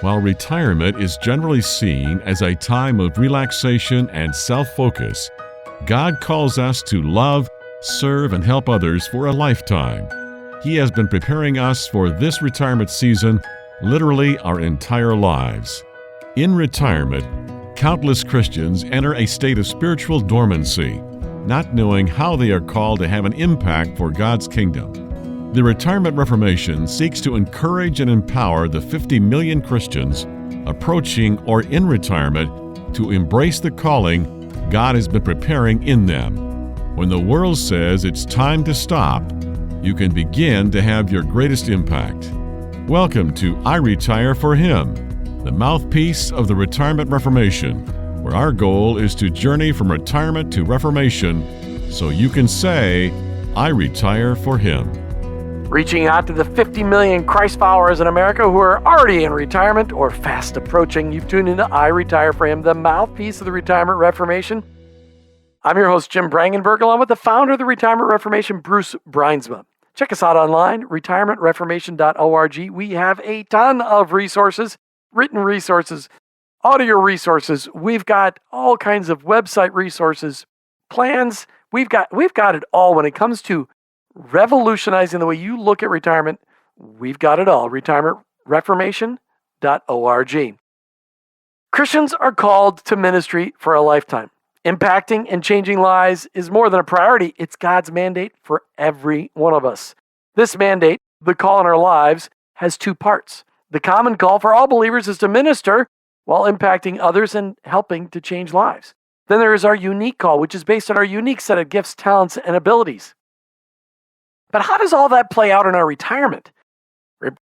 While retirement is generally seen as a time of relaxation and self-focus, God calls us to love, serve, and help others for a lifetime. He has been preparing us for this retirement season, literally our entire lives. In retirement, countless Christians enter a state of spiritual dormancy, not knowing how they are called to have an impact for God's kingdom. The Retirement Reformation seeks to encourage and empower the 50 million Christians approaching or in retirement to embrace the calling God has been preparing in them. When the world says it's time to stop, you can begin to have your greatest impact. Welcome to iRetire4Him, the mouthpiece of the Retirement Reformation, where our goal is to journey from retirement to reformation so you can say, I retire for Him. Reaching out to the 50 million Christ followers in America who are already in retirement or fast approaching, you've tuned into iRetire4Him, the mouthpiece of the Retirement Reformation. I'm your host, Jim Brangenberg, along with the founder of the Retirement Reformation, Bruce Bruinsma. Check us out online, retirementreformation.org. We have a ton of resources, written resources, audio resources. We've got all kinds of website resources, plans. We've got it all when it comes to revolutionizing the way you look at retirement. We've got it all. Retirementreformation.org. Christians are called to ministry for a lifetime. Impacting and changing lives is more than a priority. It's God's mandate for every one of us. This mandate, the call in our lives, has two parts. The common call for all believers is to minister while impacting others and helping to change lives. Then there is our unique call, which is based on our unique set of gifts, talents, and abilities. But how does all that play out in our retirement?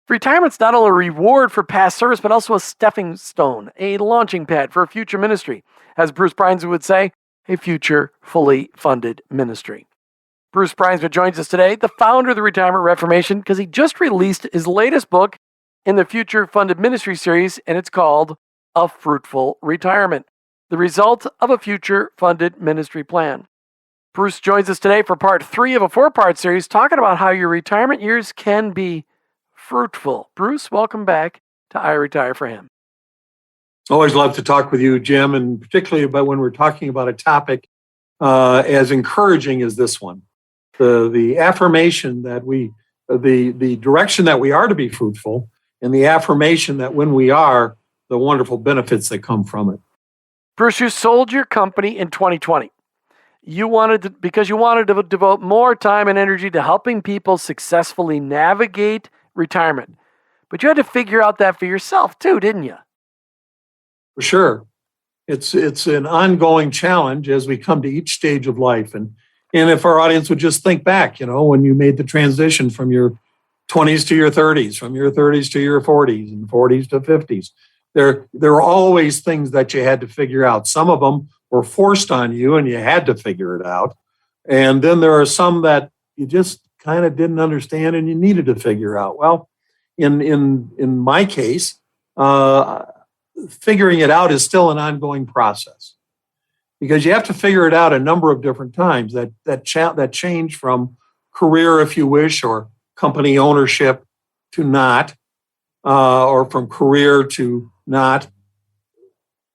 Retirement's not only a reward for past service, but also a stepping stone, a launching pad for a future ministry. As Bruce Bruinsma would say, a future fully funded ministry. Bruce Bruinsma joins us today, the founder of the Retirement Reformation, because he just released his latest book in the Future Funded Ministry series, and it's called A Fruitful Retirement, the result of a future funded ministry plan. Bruce joins us today for part 3 of a 4-part series talking about how your retirement years can be fruitful. Bruce, welcome back to iRetire4Him. Always love to talk with you, Jim, and particularly about when we're talking about a topic as encouraging as this one. The affirmation that the direction that we are to be fruitful, and the affirmation that when we are, the wonderful benefits that come from it. Bruce, you sold your company in 2020. Because you wanted to devote more time and energy to helping people successfully navigate retirement. But you had to figure out that for yourself too, didn't you? For sure. It's an ongoing challenge as we come to each stage of life. And if our audience would just think back, when you made the transition from your 20s to your 30s, from your 30s to your 40s, and 40s to 50s, there are always things that you had to figure out. Some of them were forced on you and you had to figure it out. And then there are some that you just kind of didn't understand and you needed to figure out. Well, in my case, figuring it out is still an ongoing process because you have to figure it out a number of different times. That change from career, if you wish, or company ownership to not, or from career to not.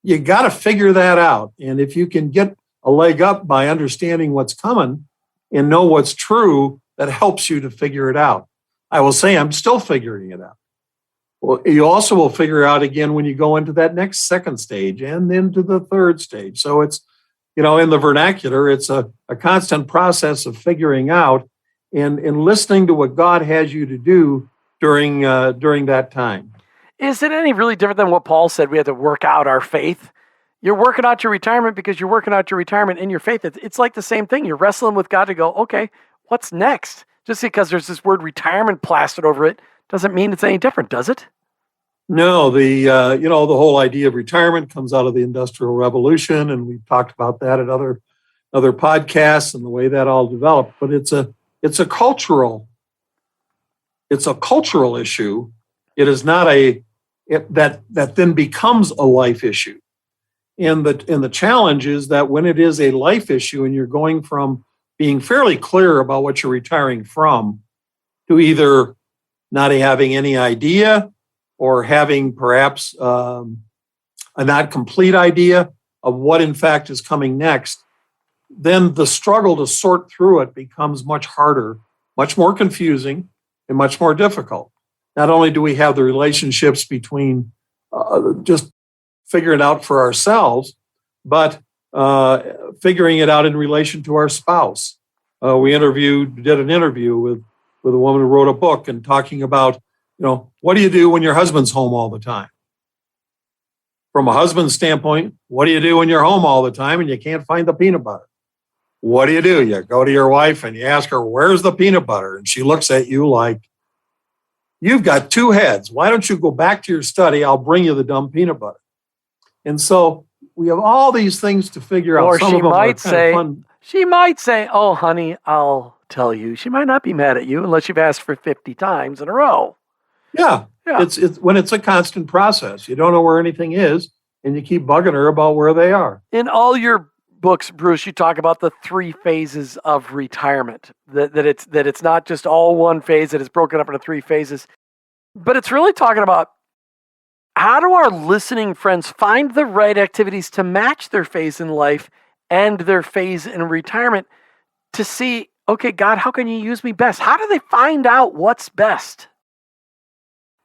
You got to figure that out. And if you can get a leg up by understanding what's coming and know what's true, that helps you to figure it out. I will say I'm still figuring it out. Well, you also will figure out again when you go into that next second stage and into the third stage. So it's, in the vernacular, it's a constant process of figuring out and listening to what God has you to do during that time. Is it any really different than what Paul said? We have to work out our faith. You're working out your retirement because you're working out your retirement in your faith. It's like the same thing. You're wrestling with God to go, okay, what's next? Just because there's this word retirement plastered over it doesn't mean it's any different, does it? No, the whole idea of retirement comes out of the Industrial Revolution, and we've talked about that at other podcasts and the way that all developed. But it's a cultural issue. It is not that then becomes a life issue. And the challenge is that when it is a life issue and you're going from being fairly clear about what you're retiring from to either not having any idea or having perhaps a not complete idea of what in fact is coming next, then the struggle to sort through it becomes much harder, much more confusing, and much more difficult. Not only do we have the relationships between just figuring it out for ourselves, but figuring it out in relation to our spouse. We did an interview with a woman who wrote a book and talking about, what do you do when your husband's home all the time? From a husband's standpoint, what do you do when you're home all the time and you can't find the peanut butter? What do? You go to your wife and you ask her, where's the peanut butter? And she looks at you like, you've got two heads. Why don't you go back to your study? I'll bring you the dumb peanut butter. And so we have all these things to figure out. Or Some she of them might are kind of fun. she might say, oh, honey, I'll tell you. She might not be mad at you unless you've asked for 50 times in a row. Yeah. Yeah. It's when it's a constant process. You don't know where anything is, and you keep bugging her about where they are. In all your books, Bruce, you talk about the 3 phases of retirement. That it's not just all one phase, that it's broken up into 3 phases. But it's really talking about, how do our listening friends find the right activities to match their phase in life and their phase in retirement to see, okay, God, how can you use me best? How do they find out what's best?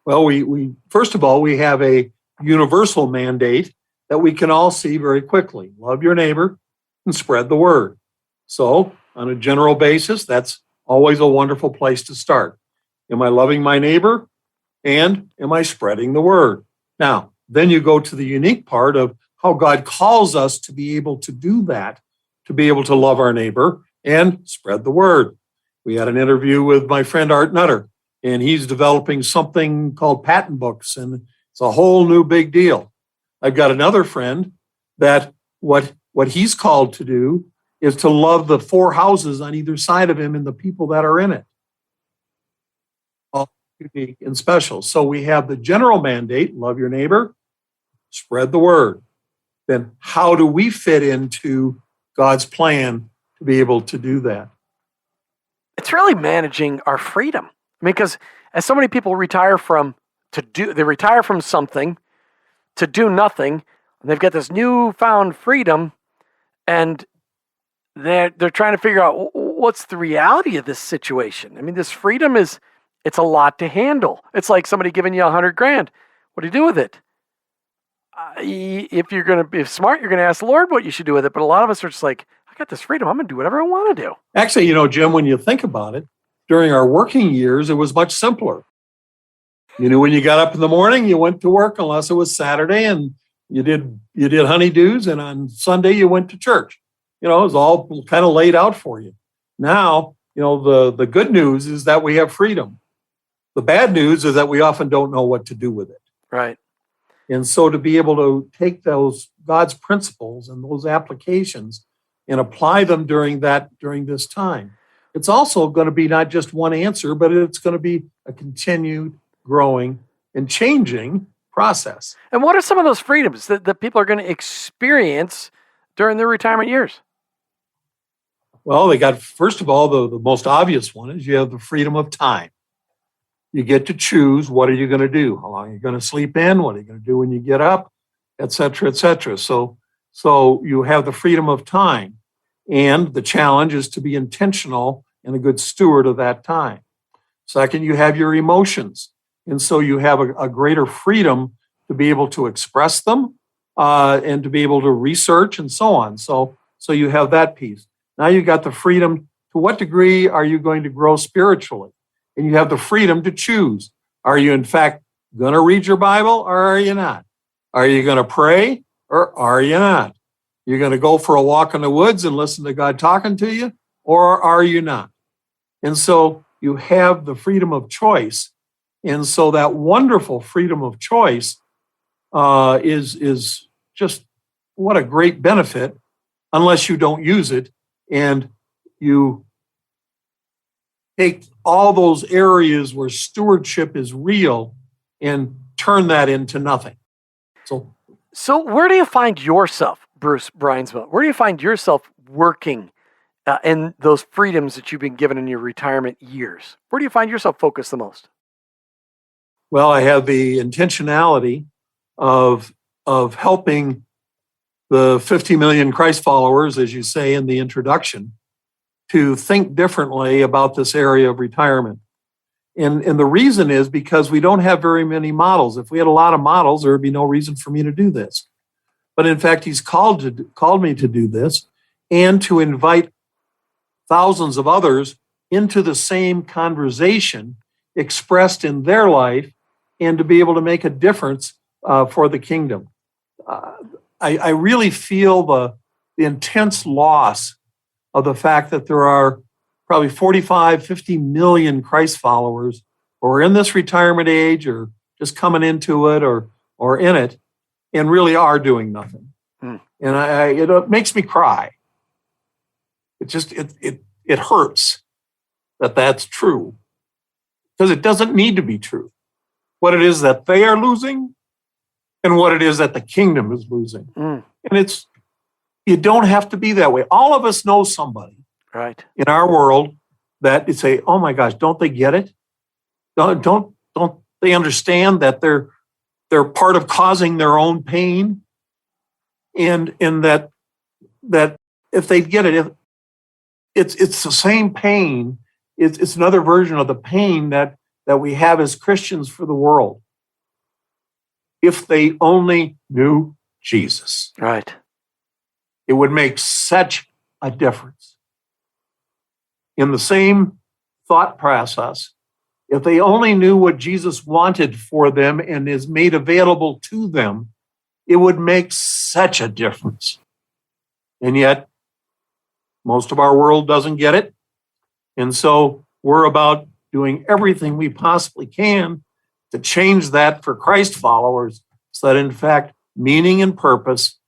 Well, we first of all, we have a universal mandate that we can all see very quickly. Love your neighbor and spread the word. So on a general basis, that's always a wonderful place to start. Am I loving my neighbor? And am I spreading the word? Now, then you go to the unique part of how God calls us to be able to do that, to be able to love our neighbor and spread the word. We had an interview with my friend Art Nutter, and he's developing something called patent books, and it's a whole new big deal. I've got another friend that what he's called to do is to love the 4 houses on either side of him and the people that are in it. All unique and special. So we have the general mandate, love your neighbor, spread the word. Then how do we fit into God's plan to be able to do that? It's really managing our freedom. I mean, because as so many people retire from something to do nothing, and they've got this newfound freedom, and they're trying to figure out what's the reality of this situation. I mean, this freedom it's a lot to handle. It's like somebody giving you $100,000. What do you do with it? If you're going to be smart, you're going to ask the Lord what you should do with it. But a lot of us are just like, I got this freedom. I'm going to do whatever I want to do. Actually, Jim, when you think about it, during our working years, it was much simpler. When you got up in the morning, you went to work unless it was Saturday, and you did honeydews, and on Sunday you went to church. It was all kind of laid out for you. Now, the good news is that we have freedom. The bad news is that we often don't know what to do with it. Right. And so to be able to take those God's principles and those applications and apply them during this time, it's also going to be not just one answer, but it's going to be a continued growing and changing process. And what are some of those freedoms that people are going to experience during their retirement years? Well, they got, first of all, the most obvious one is you have the freedom of time. You get to choose, what are you going to do? How long are you going to sleep in? What are you going to do when you get up? Et cetera, et cetera. So you have the freedom of time. And the challenge is to be intentional and a good steward of that time. Second, you have your emotions. And so you have a greater freedom to be able to express them and to be able to research and so on. So you have that piece. Now you've got the freedom. To what degree are you going to grow spiritually? And you have the freedom to choose. Are you, in fact, going to read your Bible or are you not? Are you going to pray or are you not? You're going to go for a walk in the woods and listen to God talking to you, or are you not? And so you have the freedom of choice. And so that wonderful freedom of choice is just what a great benefit, unless you don't use it and you take all those areas where stewardship is real and turn that into nothing. So where do you find yourself, Bruce Bruinsma? Where do you find yourself working in those freedoms that you've been given in your retirement years? Where do you find yourself focused the most? Well, I have the intentionality of helping the 50 million Christ followers, as you say in the introduction, to think differently about this area of retirement. And the reason is because we don't have very many models. If we had a lot of models, there would be no reason for me to do this. But in fact, he's called me to do this and to invite thousands of others into the same conversation expressed in their life and to be able to make a difference for the kingdom. I really feel the intense loss of the fact that there are probably 45, 50 million Christ followers who are in this retirement age or just coming into it or in it and really are doing nothing. And it makes me cry. It hurts that that's true because it doesn't need to be true. What it is that they are losing and what it is that the kingdom is losing. And you don't have to be that way. All of us know somebody right in our world that you say, oh my gosh, don't they get it? Don't they understand that they're part of causing their own pain? And that if they get it, it's the same pain. It's another version of the pain that we have as Christians for the world. If they only knew Jesus. Right. It would make such a difference. In the same thought process, if they only knew what Jesus wanted for them and is made available to them, it would make such a difference. And yet, most of our world doesn't get it. And so we're about doing everything we possibly can to change that for Christ followers so that, in fact, meaning and purpose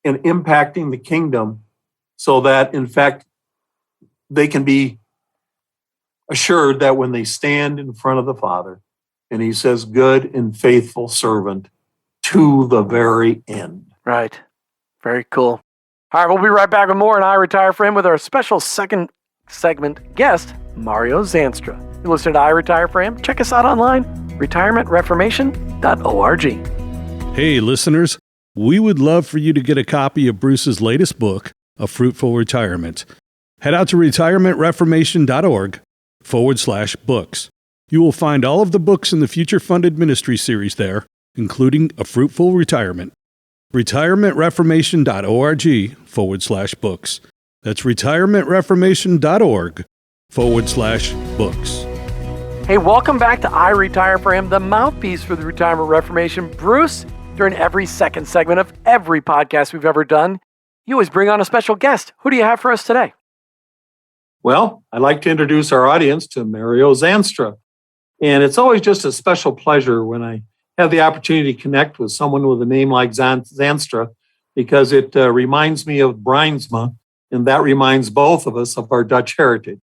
and impacting the kingdom so that, in fact, they can be assured that when they stand in front of the Father and he says, good and faithful servant to the very end. Right. Very cool. All right, we'll be right back with more on I Retire for Him with our special second segment guest, Mario Zanstra. You listen to I Retire for Him. Check us out online, retirementreformation.org. Hey, listeners, we would love for you to get a copy of Bruce's latest book, A Fruitful Retirement. Head out to retirementreformation.org/books. You will find all of the books in the Future Funded Ministry series there, including A Fruitful Retirement. retirementreformation.org/books. That's retirementreformation.org/books. Hey, welcome back to I Retire for Him, the mouthpiece for the Retirement Reformation. Bruce, during every second segment of every podcast we've ever done, you always bring on a special guest. Who do you have for us today? Well, I'd like to introduce our audience to Mario Zandstra. And it's always just a special pleasure when I have the opportunity to connect with someone with a name like Zandstra, because it reminds me of Bruinsma, and that reminds both of us of our Dutch heritage.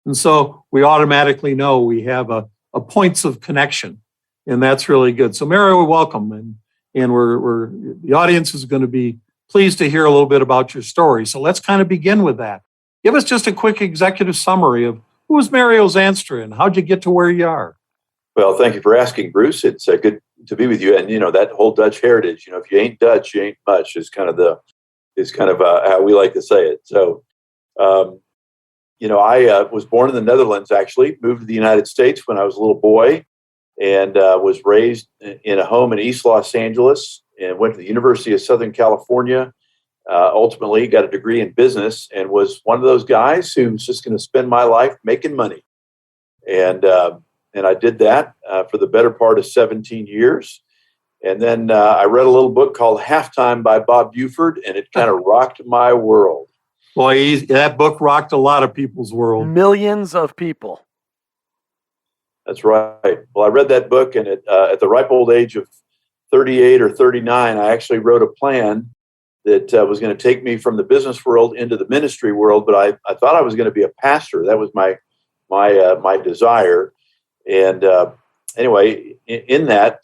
And so we automatically know we have a points of connection, and that's really good. So Mario, welcome, and the audience is going to be pleased to hear a little bit about your story. So let's kind of begin with that. Give us just a quick executive summary of who is Mario Zanstra and how'd you get to where you are? Well, thank you for asking, Bruce. It's good to be with you. And that whole Dutch heritage. If you ain't Dutch, you ain't much. Is kind of how we like to say it. So, I was born in the Netherlands. Actually, moved to the United States when I was a little boy, and was raised in a home in East Los Angeles, and went to the University of Southern California. Ultimately, got a degree in business, and was one of those guys who was just going to spend my life making money. And I did that for the better part of 17 years. And then I read a little book called Halftime by Bob Buford, and it kind of rocked my world. Boy, that book rocked a lot of people's world. Millions of people. That's right. Well, I read that book, and at the ripe old age of 38 or 39, I actually wrote a plan that was going to take me from the business world into the ministry world. But I thought I was going to be a pastor. That was my desire. And anyway, in that,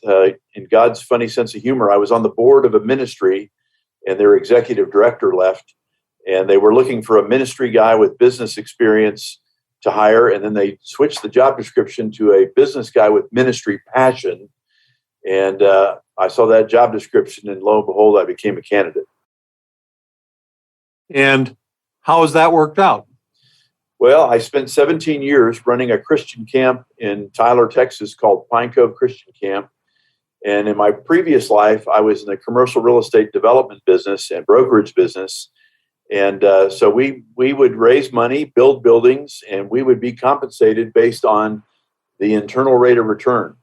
in God's funny sense of humor, I was on the board of a ministry, and their executive director left, and they were looking for a ministry guy with business experience to hire, and then they switched the job description to a business guy with ministry passion. And I saw that job description, and lo and behold, I became a candidate. And how has that worked out? Well, I spent 17 years running a Christian camp in Tyler, Texas called Pine Cove Christian Camp. And in my previous life, I was in the commercial real estate development business and brokerage business. And so we would raise money, build buildings, and we would be compensated based on the internal rate of return.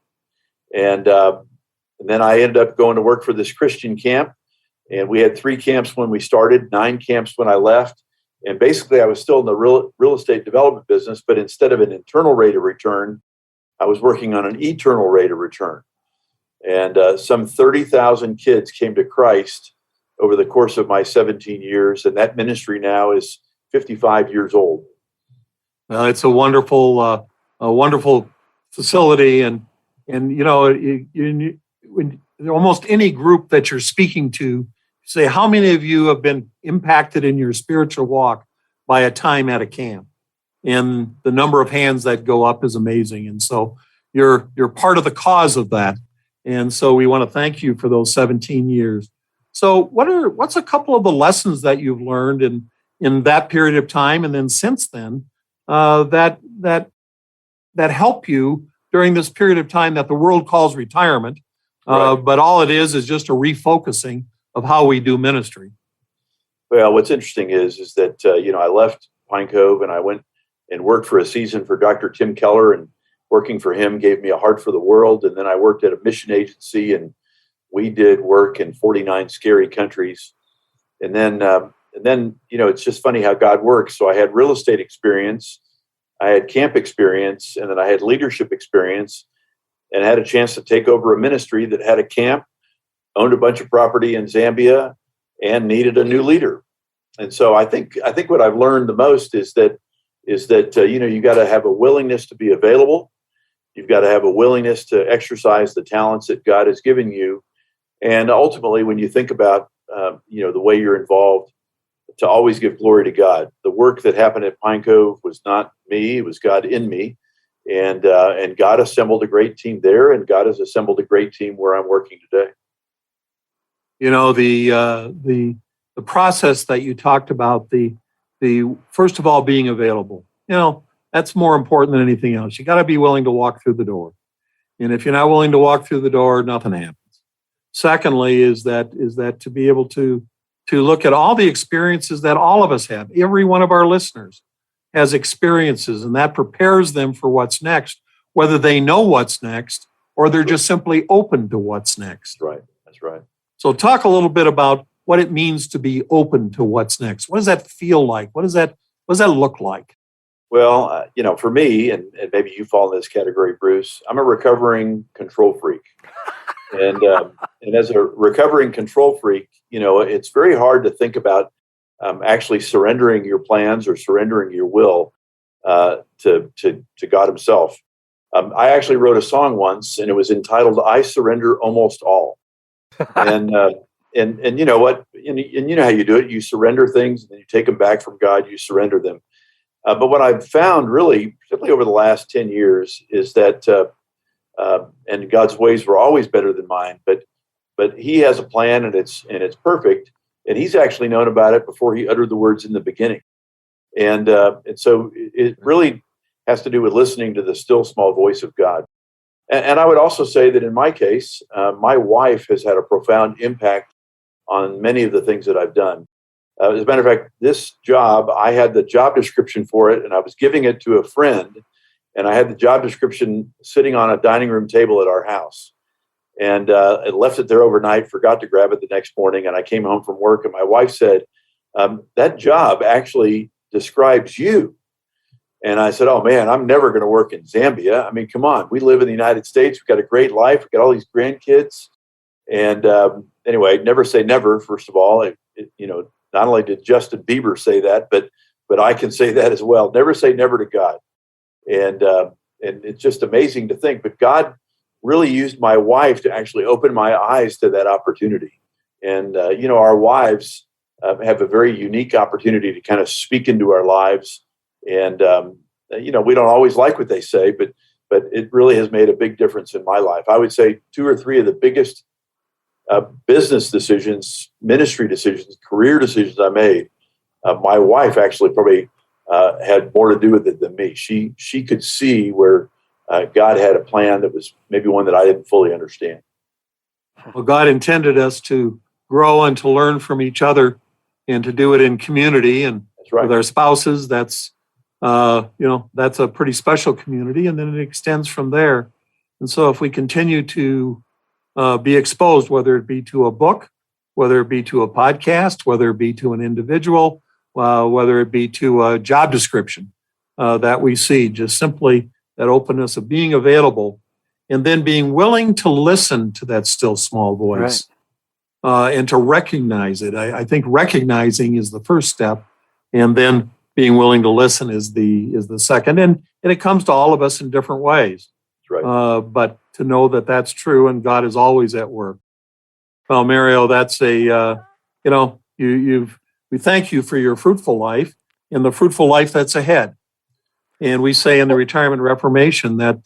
And then I ended up going to work for this Christian camp. And we had 3 camps when we started, 9 camps when I left. And basically, I was still in the real estate development business, but instead of an internal rate of return, I was working on an eternal rate of return. And some 30,000 kids came to Christ over the course of my 17 years. And that ministry now is 55 years old. It's a wonderful facility. And you know, when almost any group that you're speaking to, say, how many of you have been impacted in your spiritual walk by a time at a camp? And the number of hands that go up is amazing. And so you're part of the cause of that. And so we want to thank you for those 17 years. So what's a couple of the lessons that you've learned in that period of time, and then since then, that help you during this period of time that the world calls retirement, Right. But all it is just a refocusing of how we do ministry? Well, what's interesting is that I left Pine Cove and I went and worked for a season for Dr. Tim Keller, and working for him gave me a heart for the world. And then I worked at a mission agency, and we did work in 49 scary countries. And then it's just funny how God works. So I had real estate experience, I had camp experience, and then I had leadership experience, and had a chance to take over a ministry that had a camp, owned a bunch of property in Zambia, and needed a new leader. And so I think what I've learned the most is that you got to have a willingness to be available. You've got to have a willingness to exercise the talents that God has given you. And ultimately, when you think about the way you're involved, to always give glory to God. The work that happened at Pine Cove was not me; it was God in me. And God assembled a great team there, and God has assembled a great team where I'm working today. You know, the process that you talked about, the first of all being available. You know, that's more important than anything else. You got to be willing to walk through the door, and if you're not willing to walk through the door, nothing happens. Secondly, is that to be able to look at all the experiences that all of us have. Every one of our listeners has experiences, and that prepares them for what's next, whether they know what's next or they're just simply open to what's next. Right. That's right. So talk a little bit about what it means to be open to what's next. What does that feel like? What does that look like? Well, for me, and maybe you fall in this category, Bruce, I'm a recovering control freak. And as a recovering control freak, it's very hard to think about actually surrendering your plans or surrendering your will to God Himself. I actually wrote a song once, and it was entitled "I Surrender Almost All." And you know what? And you know how you do it. You surrender things, and then you take them back from God. You surrender them. But what I've found, really, particularly over the last 10 years, is that and God's ways were always better than mine. But He has a plan, and it's perfect. And He's actually known about it before He uttered the words in the beginning. And so it really has to do with listening to the still small voice of God. And I would also say that in my case, my wife has had a profound impact on many of the things that I've done. As a matter of fact, this job, I had the job description for it, and I was giving it to a friend, and I had the job description sitting on a dining room table at our house. And I left it there overnight, forgot to grab it the next morning, and I came home from work, and my wife said, that job actually describes you. And I said, oh, man, I'm never going to work in Zambia. I mean, come on. We live in the United States. We've got a great life. We've got all these grandkids. And anyway, never say never, first of all. Not only did Justin Bieber say that, but I can say that as well. Never say never to God. And it's just amazing to think. But God really used my wife to actually open my eyes to that opportunity. And, our wives have a very unique opportunity to kind of speak into our lives. And we don't always like what they say, but it really has made a big difference in my life. I would say 2 or 3 of the biggest business decisions, ministry decisions, career decisions I made, my wife actually probably had more to do with it than me. She could see where God had a plan that was maybe one that I didn't fully understand. Well, God intended us to grow and to learn from each other and to do it in community. And That's right. with our spouses, that's a pretty special community. And then it extends from there. And so if we continue to be exposed, whether it be to a book, whether it be to a podcast, whether it be to an individual, whether it be to a job description that we see, just simply that openness of being available and then being willing to listen to that still small voice, and to recognize it. I think recognizing is the first step, and then being willing to listen is the second. And it comes to all of us in different ways. That's right. But to know that that's true and God is always at work. Well, Mario, that's we thank you for your fruitful life and the fruitful life that's ahead. And we say in the Retirement Reformation that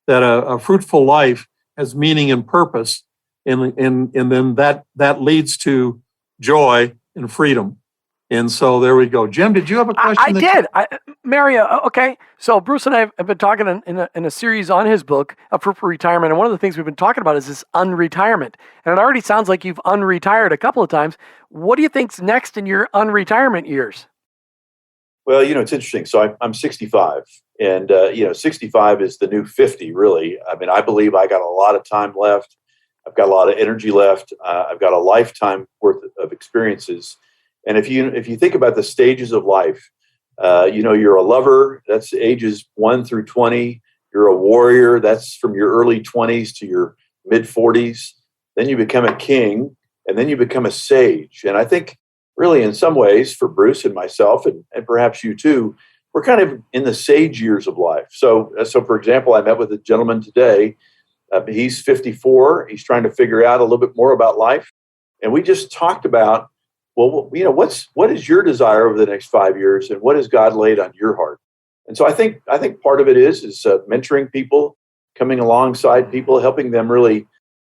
a fruitful life has meaning and purpose, and then that leads to joy and freedom. And so there we go. Jim, did you have a question? I did. Mario, okay. So Bruce and I have been talking in a series on his book, Fruitful Retirement, and one of the things we've been talking about is this unretirement. And it already sounds like you've unretired a couple of times. What do you think's next in your unretirement years? Well, it's interesting. So I'm 65, and 65 is the new 50, really. I mean, I believe I got a lot of time left. I've got a lot of energy left. I've got a lifetime worth of experiences. And if you think about the stages of life, you're a lover, that's ages 1 through 20. You're a warrior, that's from your early 20s to your mid 40s. Then you become a king, and then you become a sage. And I think really in some ways for Bruce and myself, and perhaps you too, we're kind of in the sage years of life. So for example, I met with a gentleman today. He's 54. He's trying to figure out a little bit more about life. And we just talked about, well, what is your desire over the next 5 years, and what has God laid on your heart? And so I think part of it is mentoring people, coming alongside people, helping them really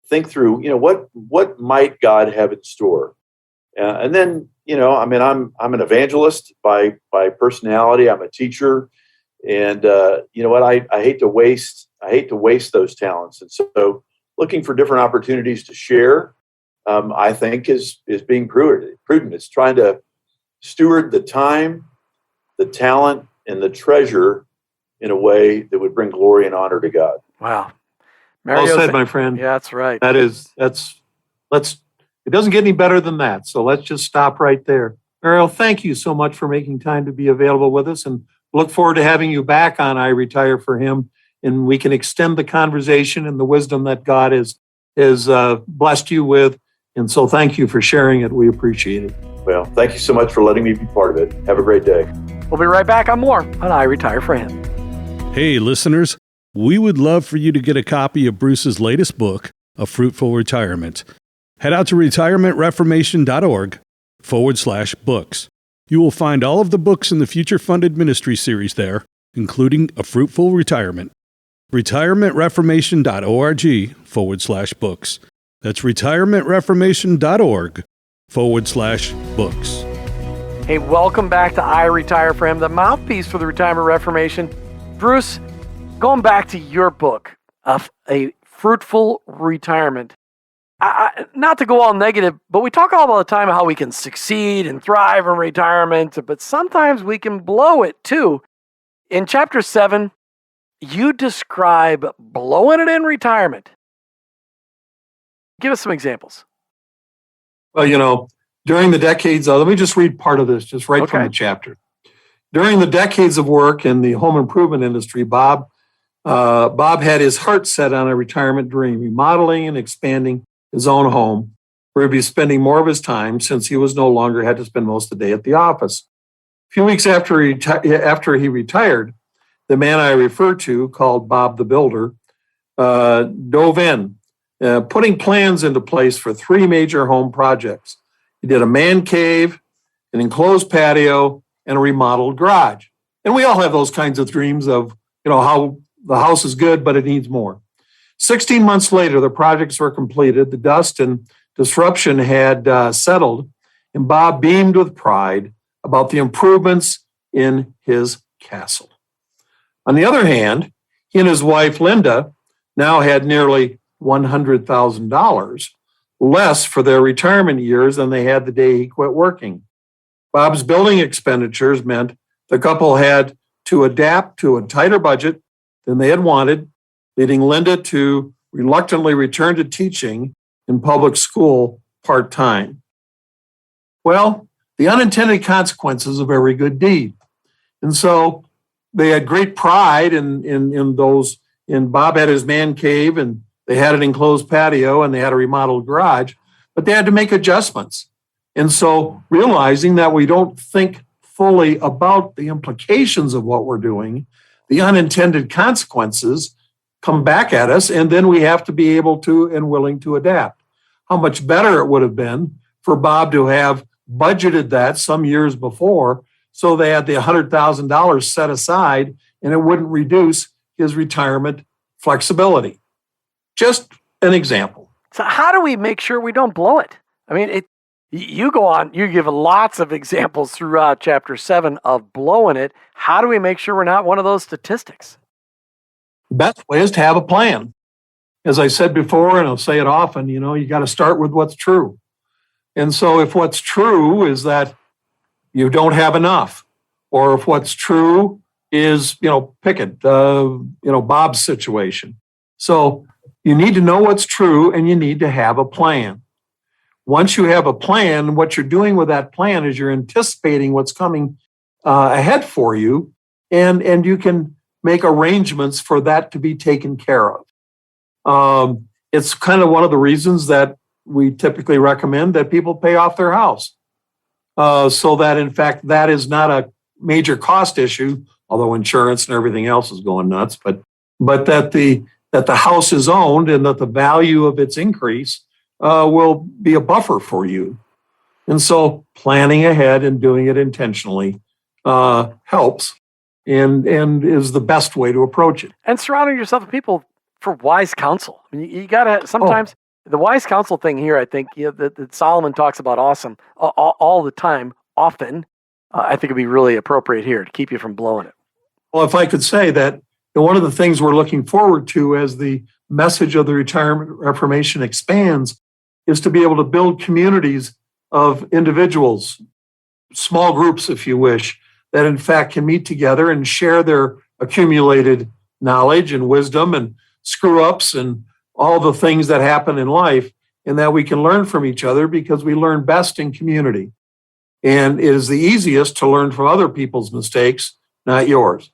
think through, what might God have in store? And then, I'm an evangelist by personality. I'm a teacher, and I hate to waste those talents. And so looking for different opportunities to share, I think is being prudent. It's trying to steward the time, the talent, and the treasure in a way that would bring glory and honor to God. Wow. Well said, my friend. Yeah, that's right. It doesn't get any better than that. So let's just stop right there. Mario, thank you so much for making time to be available with us, and look forward to having you back on iRetire4Him, and we can extend the conversation and the wisdom that God has blessed you with. And so thank you for sharing it. We appreciate it. Well, thank you so much for letting me be part of it. Have a great day. We'll be right back on more on iRetire4Him. Hey, listeners, we would love for you to get a copy of Bruce's latest book, A Fruitful Retirement. Head out to retirementreformation.org/books. You will find all of the books in the Future Funded Ministry series there, including A Fruitful Retirement. Retirementreformation.org/books. That's retirementreformation.org/books. Hey, welcome back to iRetire4Him, the mouthpiece for the Retirement Reformation. Bruce, going back to your book of A Fruitful Retirement, not to go all negative, but we talk all the time how we can succeed and thrive in retirement, but sometimes we can blow it too. In chapter 7, you describe blowing it in retirement. Give us some examples. Well, during the decades, let me just read part of this, just right from the chapter. During the decades of work in the home improvement industry, Bob had his heart set on a retirement dream, remodeling and expanding his own home, where he'd be spending more of his time since he was no longer had to spend most of the day at the office. A few weeks after he retired, the man I refer to, called Bob the Builder, dove in, putting plans into place for 3 major home projects. He did a man cave, an enclosed patio, and a remodeled garage. And we all have those kinds of dreams of, how the house is good, but it needs more. 16 months later, the projects were completed. The dust and disruption had settled, and Bob beamed with pride about the improvements in his castle. On the other hand, he and his wife, Linda, now had nearly $100,000 less for their retirement years than they had the day he quit working. Bob's building expenditures meant the couple had to adapt to a tighter budget than they had wanted, leading Linda to reluctantly return to teaching in public school part-time. Well, the unintended consequences of every good deed. And so they had great pride in those. And Bob had his man cave, and they had an enclosed patio, and they had a remodeled garage, but they had to make adjustments. And so realizing that we don't think fully about the implications of what we're doing, the unintended consequences come back at us, and then we have to be able to and willing to adapt. How much better it would have been for Bob to have budgeted that some years before, so they had the $100,000 set aside, and it wouldn't reduce his retirement flexibility. Just an example. So how do we make sure we don't blow it? I mean, you go on, you give lots of examples throughout chapter 7 of blowing it. How do we make sure we're not one of those statistics? The best way is to have a plan. As I said before, and I'll say it often, you got to start with what's true. And so if what's true is that you don't have enough, or if what's true is, pick it, Bob's situation. So you need to know what's true, and you need to have a plan. Once you have a plan, what you're doing with that plan is you're anticipating what's coming ahead for you, and you can make arrangements for that to be taken care of. It's kind of one of the reasons that we typically recommend that people pay off their house, so that, in fact, that is not a major cost issue, although insurance and everything else is going nuts, but that the house is owned and that the value of its increase will be a buffer for you. And so planning ahead and doing it intentionally helps and is the best way to approach it. And surrounding yourself with people for wise counsel. I mean, you got to sometimes the wise counsel thing here, I think, that Solomon talks about all the time, often, I think would be really appropriate here to keep you from blowing it. Well, if I could say that one of the things we're looking forward to as the message of the Retirement Reformation expands is to be able to build communities of individuals, small groups, if you wish, that in fact can meet together and share their accumulated knowledge and wisdom and screw-ups and all the things that happen in life, and that we can learn from each other because we learn best in community. And it is the easiest to learn from other people's mistakes, not yours.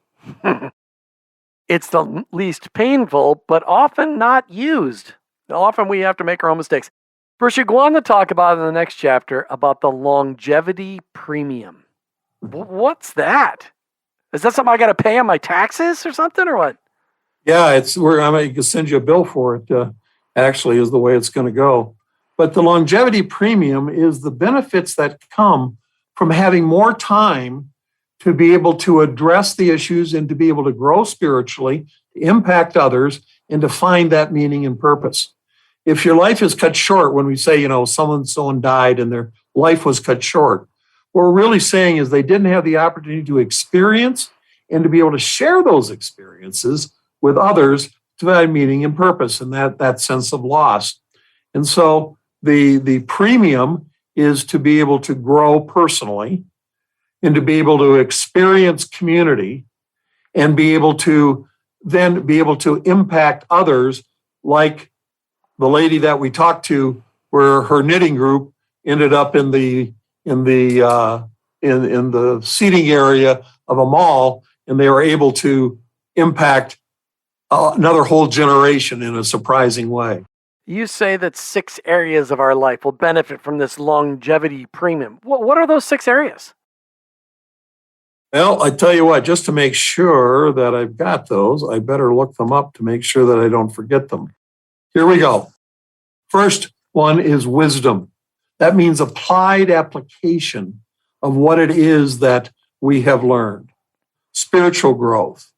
It's the least painful, but often not used. Often we have to make our own mistakes. First, you go on to talk about in the next chapter about the longevity premium. What's that? Is that something I got to pay on my taxes or something, or what? Yeah, I can send you a bill for it. Actually, is the way it's going to go. But the longevity premium is the benefits that come from having more time to be able to address the issues and to be able to grow spiritually, to impact others, and to find that meaning and purpose. If your life is cut short, when we say, someone died and their life was cut short, what we're really saying is they didn't have the opportunity to experience and to be able to share those experiences with others to find meaning and purpose, and that sense of loss. And so the premium is to be able to grow personally and to be able to experience community and be able to then be able to impact others, like the lady that we talked to, where her knitting group ended up in the seating area of a mall, and they were able to impact another whole generation in a surprising way. You say that 6 areas of our life will benefit from this longevity premium. What are those 6 areas? Well, I tell you what, just to make sure that I've got those, I better look them up to make sure that I don't forget them. Here we go. First one is wisdom. That means applied application of what it is that we have learned. spiritual growth,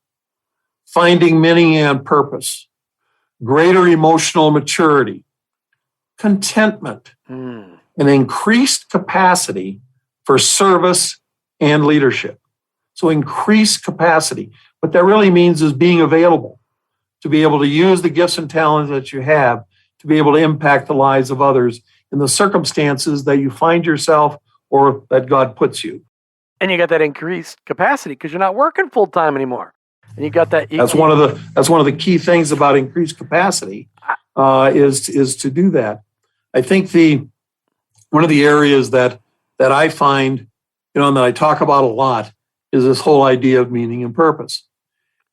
finding meaning and purpose, greater emotional maturity, contentment, an increased capacity for service and leadership. So increased capacity. What that really means is being available to be able to use the gifts and talents that you have to be able to impact the lives of others in the circumstances that you find yourself or that God puts you. And you got that increased capacity because you're not working full time anymore. And you got that. That's one of the key things about increased capacity is to do that. I think one of the areas that I find, and that I talk about a lot is this whole idea of meaning and purpose.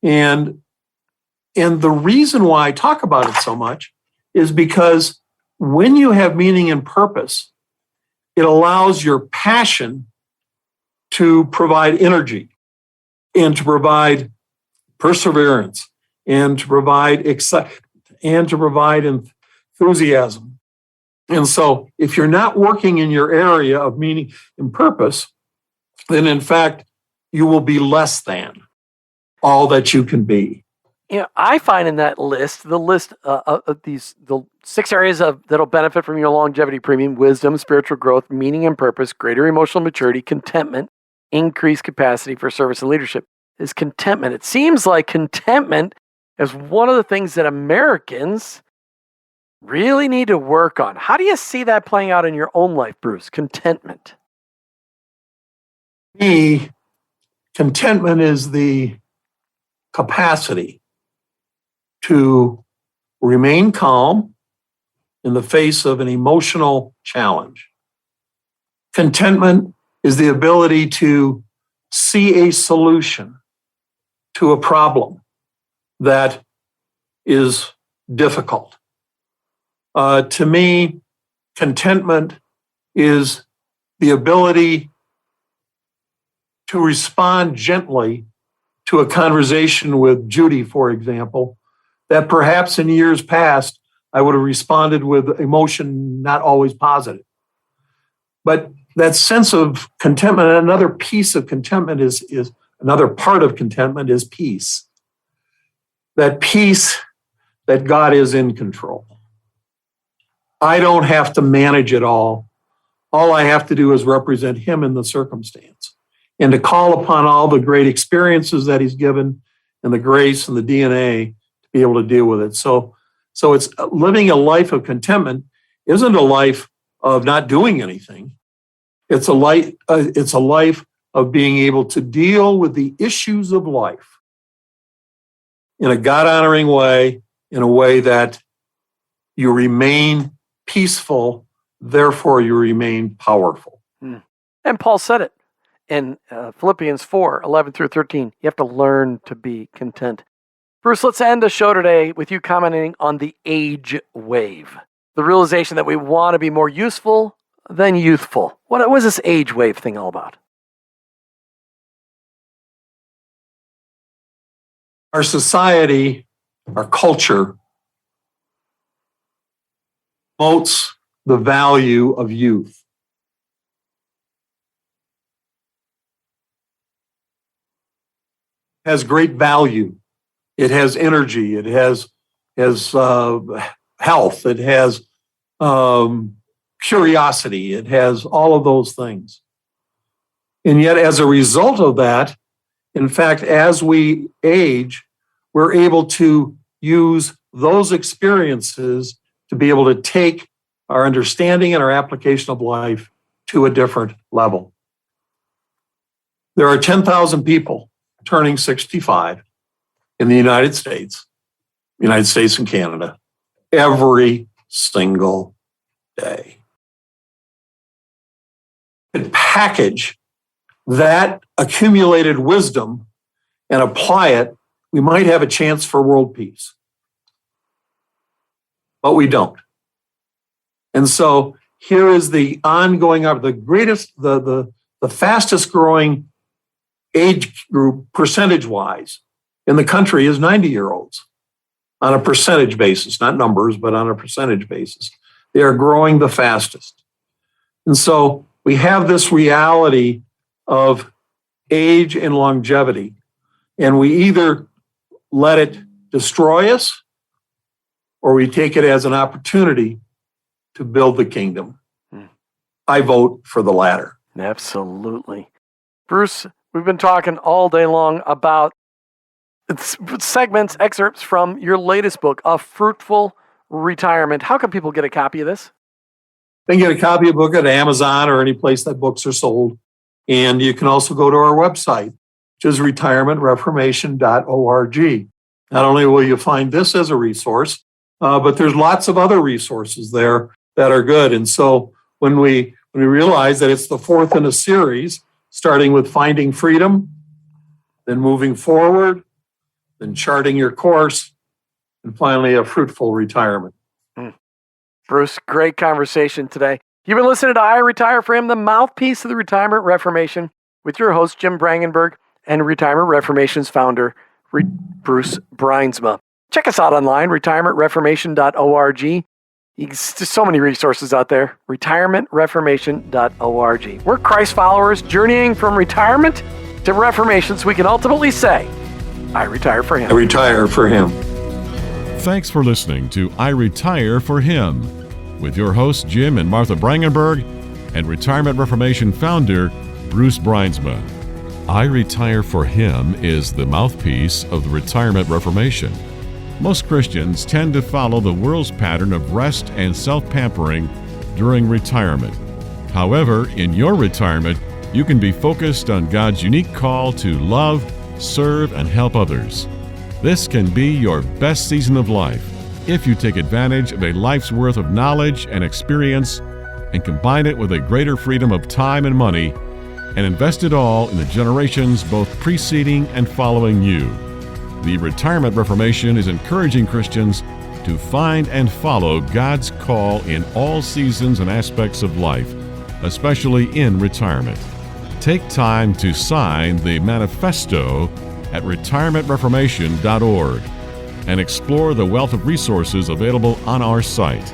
And the reason why I talk about it so much is because when you have meaning and purpose, it allows your passion to provide energy and to provide perseverance and to provide excitement and to provide enthusiasm. And so if you're not working in your area of meaning and purpose, then in fact, you will be less than all that you can be. I find in that list, the 6 areas that'll benefit from your longevity premium: wisdom, spiritual growth, meaning and purpose, greater emotional maturity, contentment, increased capacity for service and leadership, is contentment. It seems like contentment is one of the things that Americans really need to work on. How do you see that playing out in your own life, Bruce? Contentment. Contentment is the capacity to remain calm in the face of an emotional challenge. Contentment is the ability to see a solution to a problem that is difficult. To me, contentment is the ability to respond gently to a conversation with Judy, for example, that perhaps in years past, I would have responded with emotion not always positive. But that sense of contentment, another piece of contentment is another part of contentment is peace. That peace that God is in control. I don't have to manage it all. All I have to do is represent Him in the circumstance and to call upon all the great experiences that He's given and the grace and the DNA to be able to deal with it. So it's living a life of contentment isn't a life of not doing anything. It's a life of being able to deal with the issues of life in a God-honoring way, in a way that you remain peaceful, therefore you remain powerful. And Paul said it in Philippians 4:11-13. You have to learn to be content. Bruce, let's end the show today with you commenting on the age wave, the realization that we want to be more useful than youthful. What was this age wave thing all about? Our society, our culture, promotes the value of youth. It has great value. It has energy. It has health. It has curiosity. It has all of those things. And yet, as a result of that, in fact, as we age, we're able to use those experiences to be able to take our understanding and our application of life to a different level. There are 10,000 people turning 65 in the United States and Canada, every single day. And package that accumulated wisdom and apply it, we might have a chance for world peace. But we don't. And so here is the ongoing, the fastest growing age group percentage-wise in the country is 90-year-olds on a percentage basis, not numbers, but on a percentage basis. They are growing the fastest. And so we have this reality of age and longevity And we either let it destroy us or we take it as an opportunity to build the kingdom. I vote for the latter. Absolutely. Bruce, we've been talking all day long about segments, excerpts from your latest book, A Fruitful Retirement. How can people get a copy of this? They can get a copy of the book at Amazon or any place that books are sold. And you can also go to our website, which is retirementreformation.org. Not only will you find this as a resource, but there's lots of other resources there that are good. And so when we realize that it's the fourth in a series, starting with Finding Freedom, then moving forward, then charting your course, and finally a fruitful retirement. Bruce, great conversation today. You've been listening to iRetire4Him, the mouthpiece of the Retirement Reformation, with your host, Jim Brangenberg, and Retirement Reformation's founder, Bruce Bruinsma. Check us out online, retirementreformation.org. There's so many resources out there, retirementreformation.org. We're Christ followers journeying from retirement to reformation so we can ultimately say, I retire for Him. I retire for Him. Thanks for listening to I Retire for Him with your hosts Jim and Martha Brangenberg and Retirement Reformation founder Bruce Bruinsma. I Retire for Him is the mouthpiece of the Retirement Reformation. Most Christians tend to follow the world's pattern of rest and self-pampering during retirement. However, in your retirement, you can be focused on God's unique call to love, serve, and help others. This can be your best season of life if you take advantage of a life's worth of knowledge and experience and combine it with a greater freedom of time and money and invest it all in the generations both preceding and following you. The Retirement Reformation is encouraging Christians to find and follow God's call in all seasons and aspects of life, especially in retirement. Take time to sign the manifesto at retirementreformation.org and explore the wealth of resources available on our site.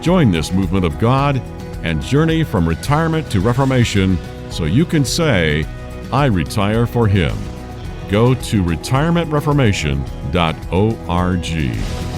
Join this movement of God and journey from retirement to reformation so you can say, I retire for Him. Go to retirementreformation.org.